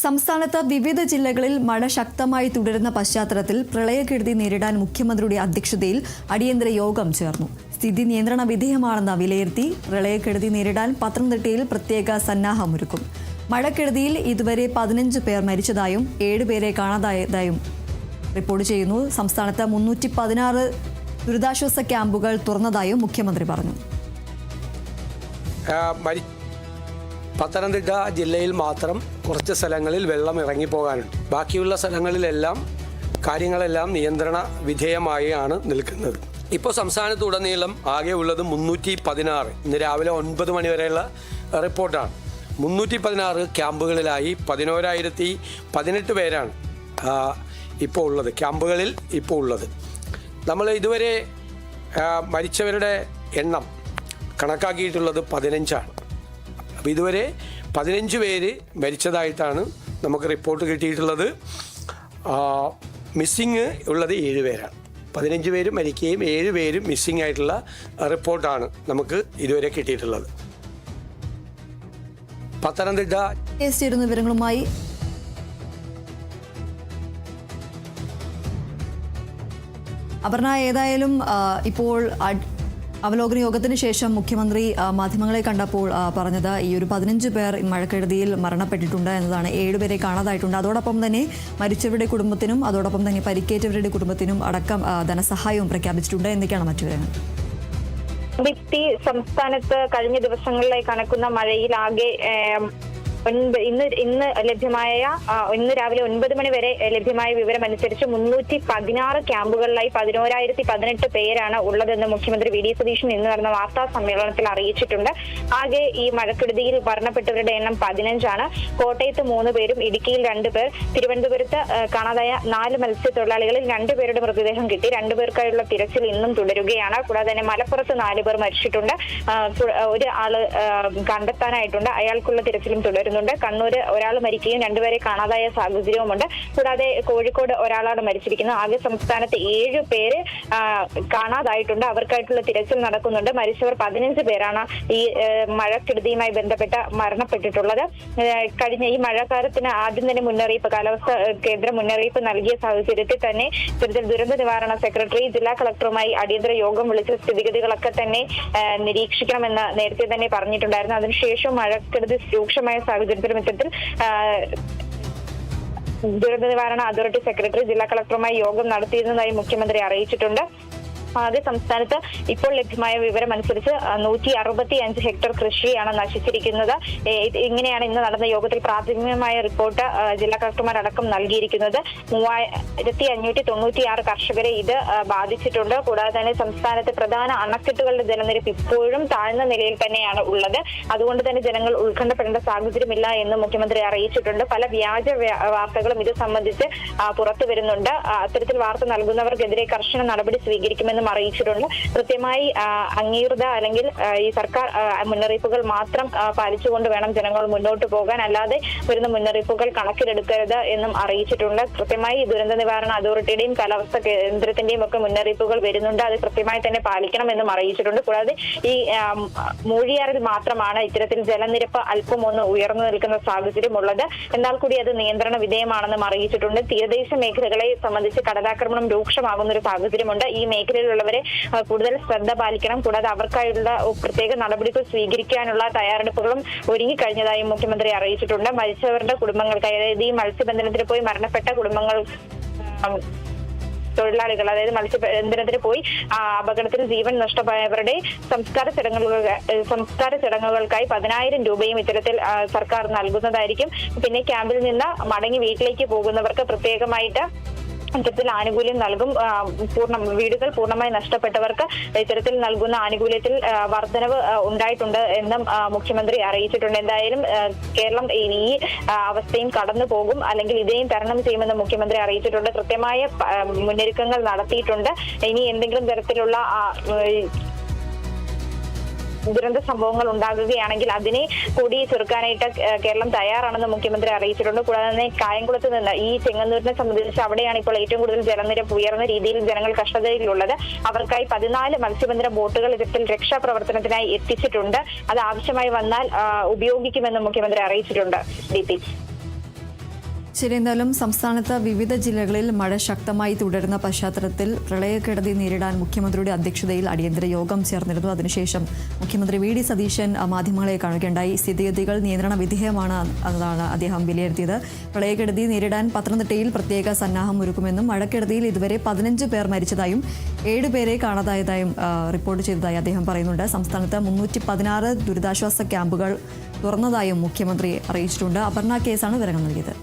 സംസ്ഥാനത്ത് വിവിധ ജില്ലകളിൽ മഴ ശക്തമായി തുടരുന്ന പശ്ചാത്തലത്തിൽ പ്രളയക്കെടുതി നേരിടാൻ മുഖ്യമന്ത്രിയുടെ അധ്യക്ഷതയിൽ അടിയന്തര യോഗം ചേർന്നു. സ്ഥിതി നിയന്ത്രണ വിധേയമാണെന്ന് വിലയിരുത്തി പ്രളയക്കെടുതി നേരിടാൻ പത്തനംതിട്ടയിൽ പ്രത്യേക സന്നാഹമൊരുക്കും. മഴക്കെടുതിയിൽ ഇതുവരെ 15 പേർ മരിച്ചതായും 7 പേരെ കാണാതായതായും റിപ്പോർട്ട് ചെയ്യുന്നു. സംസ്ഥാനത്ത് 316 ദുരിതാശ്വാസ ക്യാമ്പുകൾ തുറന്നതായും മുഖ്യമന്ത്രി പറഞ്ഞു. പത്തനംതിട്ട ജില്ലയിൽ മാത്രം കുറച്ച് സ്ഥലങ്ങളിൽ വെള്ളം ഇറങ്ങിപ്പോകാനുണ്ട്. ബാക്കിയുള്ള സ്ഥലങ്ങളിലെല്ലാം കാര്യങ്ങളെല്ലാം നിയന്ത്രണ വിധേയമായാണ് നിൽക്കുന്നത്. ഇപ്പോൾ സംസ്ഥാനത്തുടനീളം ആകെ ഉള്ളത് 316. ഇന്ന് രാവിലെ 9 മണി വരെയുള്ള റിപ്പോർട്ടാണ്. 316 ക്യാമ്പുകളിലായി 11,018 പേരാണ് ഇപ്പോൾ ഉള്ളത്, ക്യാമ്പുകളിൽ ഇപ്പോൾ ഉള്ളത്. നമ്മൾ ഇതുവരെ മരിച്ചവരുടെ എണ്ണം കണക്കാക്കിയിട്ടുള്ളത് 15 അപ്പോൾ ഇതുവരെ 15 പേര് മരിച്ചതായിട്ടാണ് നമുക്ക് റിപ്പോർട്ട് കിട്ടിയിട്ടുള്ളത്. മിസ്സിങ് ഉള്ളത് 7 പേരാണ്. 15 പേര് മരിക്കുകയും 7 പേര് മിസ്സിംഗ് ആയിട്ടുള്ള റിപ്പോർട്ടാണ് നമുക്ക് ഇതുവരെ കിട്ടിയിട്ടുള്ളത്. പത്തനംതിട്ട വിവരങ്ങളുമായി അപർണ, ഏതായാലും ഇപ്പോൾ അവലോകന യോഗത്തിന് ശേഷം മുഖ്യമന്ത്രി മാധ്യമങ്ങളെ കണ്ടപ്പോൾ പറഞ്ഞത് ഈ ഒരു 15 പേർ മഴക്കെടുതിയിൽ മരണപ്പെട്ടിട്ടുണ്ട് എന്നതാണ്. 7 പേരെ കാണാതായിട്ടുണ്ട്. അതോടൊപ്പം തന്നെ മരിച്ചവരുടെ കുടുംബത്തിനും അതോടൊപ്പം തന്നെ പരിക്കേറ്റവരുടെ കുടുംബത്തിനും അടക്കം ധനസഹായവും പ്രഖ്യാപിച്ചിട്ടുണ്ട്. എന്തൊക്കെയാണ് മറ്റു വിവരങ്ങൾ? സംസ്ഥാനത്ത് കഴിഞ്ഞ ദിവസങ്ങളിലായി കണക്കുന്ന മഴയിൽ ആകെ ഇന്ന് ലഭ്യമായ ഇന്ന് രാവിലെ 9 മണി വരെ ലഭ്യമായ വിവരമനുസരിച്ച് 316 ക്യാമ്പുകളിലായി 11,018 പേരാണ് ഉള്ളതെന്ന് മുഖ്യമന്ത്രി വി ഡി സതീശൻ ഇന്ന് നടന്ന വാർത്താ സമ്മേളനത്തിൽ അറിയിച്ചിട്ടുണ്ട്. ആകെ ഈ മഴക്കെടുതിയിൽ മരണപ്പെട്ടവരുടെ എണ്ണം 15 കോട്ടയത്ത് 3 പേരും ഇടുക്കിയിൽ 2 പേർ, തിരുവനന്തപുരത്ത് കാണാതായ 4 മത്സ്യത്തൊഴിലാളികളിൽ 2 പേരുടെ മൃതദേഹം കിട്ടി. 2 പേർക്കായുള്ള തിരച്ചിൽ ഇന്നും തുടരുകയാണ്. കൂടാതെ തന്നെ മലപ്പുറത്ത് 4 പേർ മരിച്ചിട്ടുണ്ട്. ഒരു ആള് കണ്ടെത്താനായിട്ടുണ്ട്. അയാൾക്കുള്ള തിരച്ചിലും തുടരുന്നു. കണ്ണൂര് ഒരാൾ മരിക്കുകയും 2 പേരെ കാണാതായ സാഹചര്യവുമുണ്ട്. കൂടാതെ കോഴിക്കോട് ഒരാളാണ് മരിച്ചിരിക്കുന്നത്. ആകെ സംസ്ഥാനത്ത് 7 പേര് കാണാതായിട്ടുണ്ട്. അവർക്കായിട്ടുള്ള തിരച്ചിൽ നടക്കുന്നുണ്ട്. മരിച്ചവർ 15 പേരാണ് ഈ മഴക്കെടുതിയുമായി ബന്ധപ്പെട്ട് മരണപ്പെട്ടിട്ടുള്ളത്. കഴിഞ്ഞ ഈ മഴക്കാലത്തിന് ആദ്യം തന്നെ മുന്നറിയിപ്പ് കാലാവസ്ഥാ കേന്ദ്രം മുന്നറിയിപ്പ് നൽകിയ സാഹചര്യത്തിൽ തന്നെ ദുരന്ത നിവാരണ സെക്രട്ടറി ജില്ലാ കളക്ടറുമായി അടിയന്തര യോഗം വിളിച്ച സ്ഥിതിഗതികളൊക്കെ തന്നെ നിരീക്ഷിക്കണമെന്ന് നേരത്തെ തന്നെ പറഞ്ഞിട്ടുണ്ടായിരുന്നു. അതിനുശേഷം മഴക്കെടുതി രൂക്ഷമായ സാഹചര്യത്തിൽ ഇത്തരത്തിൽ ദുരന്ത നിവാരണ അതോറിറ്റി സെക്രട്ടറി ജില്ലാ കളക്ടറുമായി യോഗം നടത്തിയിരുന്നതായി മുഖ്യമന്ത്രി അറിയിച്ചിട്ടുണ്ട്. ആകെ സംസ്ഥാനത്ത് ഇപ്പോൾ ലഭ്യമായ വിവരം അനുസരിച്ച് 165 ഹെക്ടർ കൃഷിയാണ് നശിച്ചിരിക്കുന്നത്. ഇങ്ങനെയാണ് ഇന്ന് നടന്ന യോഗത്തിൽ പ്രാഥമികമായ റിപ്പോർട്ട് ജില്ലാ കളക്ടർമാരടക്കം നൽകിയിരിക്കുന്നത്. 3,596 കർഷകരെ ഇത് ബാധിച്ചിട്ടുണ്ട്. കൂടാതെ തന്നെ സംസ്ഥാനത്തെ പ്രധാന അണക്കെട്ടുകളുടെ ജലനിരപ്പ് ഇപ്പോഴും താഴ്ന്ന നിലയിൽ തന്നെയാണ് ഉള്ളത്. അതുകൊണ്ട് തന്നെ ജനങ്ങൾ ഉത്കണ്ഠപ്പെടേണ്ട സാഹചര്യമില്ല എന്ന് മുഖ്യമന്ത്രി അറിയിച്ചിട്ടുണ്ട്. പല വ്യാജ വാർത്തകളും ഇത് സംബന്ധിച്ച് പുറത്തു വരുന്നുണ്ട്. അത്തരത്തിൽ വാർത്ത നൽകുന്നവർക്കെതിരെ കർശന നടപടി സ്വീകരിക്കുമെന്ന് അറിയിച്ചിട്ടുണ്ട്. കൃത്യമായി അംഗീകൃത അല്ലെങ്കിൽ ഈ സർക്കാർ മുന്നറിയിപ്പുകൾ മാത്രം പാലിച്ചുകൊണ്ട് വേണം ജനങ്ങൾ മുന്നോട്ട് പോകാൻ, അല്ലാതെ വരുന്ന മുന്നറിയിപ്പുകൾ കണക്കിലെടുക്കരുത് എന്നും അറിയിച്ചിട്ടുണ്ട്. കൃത്യമായി ദുരന്ത നിവാരണ അതോറിറ്റിയുടെയും കാലാവസ്ഥാ കേന്ദ്രത്തിന്റെയും ഒക്കെ മുന്നറിയിപ്പുകൾ വരുന്നുണ്ട്. അത് കൃത്യമായി തന്നെ പാലിക്കണമെന്നും അറിയിച്ചിട്ടുണ്ട്. കൂടാതെ ഈ മൂഴിയാറിൽ മാത്രമാണ് ഇത്തരത്തിൽ ജലനിരപ്പ് അല്പം ഒന്ന് ഉയർന്നു നിൽക്കുന്ന സാഹചര്യമുള്ളത്. എന്നാൽ കൂടി അത് നിയന്ത്രണ വിധേയമാണെന്നും അറിയിച്ചിട്ടുണ്ട്. തീരദേശ മേഖലകളെ സംബന്ധിച്ച് കടലാക്രമണം രൂക്ഷമാകുന്ന ഒരു സാഹചര്യമുണ്ട്. ഈ മേഖലയിൽ വരെ കൂടുതൽ ശ്രദ്ധ പാലിക്കണം. കൂടാതെ അവർക്കായുള്ള പ്രത്യേക നടപടികൾ സ്വീകരിക്കാനുള്ള തയ്യാറെടുപ്പുകളും ഒരുങ്ങിക്കഴിഞ്ഞതായും മുഖ്യമന്ത്രി അറിയിച്ചിട്ടുണ്ട്. മരിച്ചവരുടെ കുടുംബങ്ങൾക്ക്, അതായത് ഈ മത്സ്യബന്ധനത്തിന് പോയി മരണപ്പെട്ട കുടുംബങ്ങൾ തൊഴിലാളികൾ, അതായത് മത്സ്യബന്ധനത്തിന് പോയി അപകടത്തിൽ ജീവൻ നഷ്ടമായവരുടെ സംസ്കാര ചടങ്ങുകൾക്കായി 10,000 രൂപയും ഇത്തരത്തിൽ സർക്കാർ നൽകുന്നതായിരിക്കും. പിന്നെ ക്യാമ്പിൽ നിന്ന് മടങ്ങി വീട്ടിലേക്ക് പോകുന്നവർക്ക് പ്രത്യേകമായിട്ട് ഇത്തരത്തിൽ ആനുകൂല്യം നൽകും. വീടുകൾ പൂർണ്ണമായി നഷ്ടപ്പെട്ടവർക്ക് ഇത്തരത്തിൽ നൽകുന്ന ആനുകൂല്യത്തിൽ വർധനവ് ഉണ്ടായിട്ടുണ്ട് എന്നും മുഖ്യമന്ത്രി അറിയിച്ചിട്ടുണ്ട്. എന്തായാലും കേരളം ഈ അവസ്ഥയും കടന്നു പോകും, അല്ലെങ്കിൽ ഇതേയും തരണം ചെയ്യുമെന്ന് മുഖ്യമന്ത്രി അറിയിച്ചിട്ടുണ്ട്. കൃത്യമായ മുന്നൊരുക്കങ്ങൾ നടത്തിയിട്ടുണ്ട്. ഇനി എന്തെങ്കിലും തരത്തിലുള്ള ദുരന്ത സംഭവങ്ങൾ ഉണ്ടാകുകയാണെങ്കിൽ അതിനെ കൂടി ചെറുക്കാനായിട്ട് കേരളം തയ്യാറാണെന്ന് മുഖ്യമന്ത്രി അറിയിച്ചിട്ടുണ്ട്. കൂടാതെ തന്നെ കായംകുളത്ത് നിന്ന് ഈ ചെങ്ങന്നൂരിനെ സംബന്ധിച്ച് അവിടെയാണ് ഇപ്പോൾ ഏറ്റവും കൂടുതൽ ജലനിരപ്പ് ഉയർന്ന രീതിയിൽ ജനങ്ങൾ കഷ്ടതയിലുള്ളത്. അവർക്കായി 14 മത്സ്യബന്ധന ബോട്ടുകൾ ഇത്തരത്തിൽ രക്ഷാപ്രവർത്തനത്തിനായി എത്തിച്ചിട്ടുണ്ട്. അത് ആവശ്യമായി വന്നാൽ ഉപയോഗിക്കുമെന്ന് മുഖ്യമന്ത്രി അറിയിച്ചിട്ടുണ്ട്. ശരി, എന്തായാലും സംസ്ഥാനത്ത് വിവിധ ജില്ലകളിൽ മഴ ശക്തമായി തുടരുന്ന പശ്ചാത്തലത്തിൽ പ്രളയക്കെടുതി നേരിടാൻ മുഖ്യമന്ത്രിയുടെ അധ്യക്ഷതയിൽ അടിയന്തര യോഗം ചേർന്നിരുന്നു. അതിനുശേഷം മുഖ്യമന്ത്രി വി ഡി സതീശൻ മാധ്യമങ്ങളെ കാണുകയുണ്ടായി. സ്ഥിതിഗതികൾ നിയന്ത്രണ വിധേയമാണ് എന്നാണ് അദ്ദേഹം വിലയിരുത്തിയത്. പ്രളയക്കെടുതി നേരിടാൻ പത്തനംതിട്ടയിൽ പ്രത്യേക സന്നാഹം ഒരുക്കുമെന്നും മഴക്കെടുതിയിൽ ഇതുവരെ 15 പേർ മരിച്ചതായും 7 പേരെ കാണാതായതായും റിപ്പോർട്ട് ചെയ്തതായി അദ്ദേഹം പറയുന്നുണ്ട്. സംസ്ഥാനത്ത് 316 ദുരിതാശ്വാസ ക്യാമ്പുകൾ തുറന്നതായും മുഖ്യമന്ത്രി അറിയിച്ചിട്ടുണ്ട്. അപർണ കേസാണ് വിവരങ്ങൾ നൽകിയത്.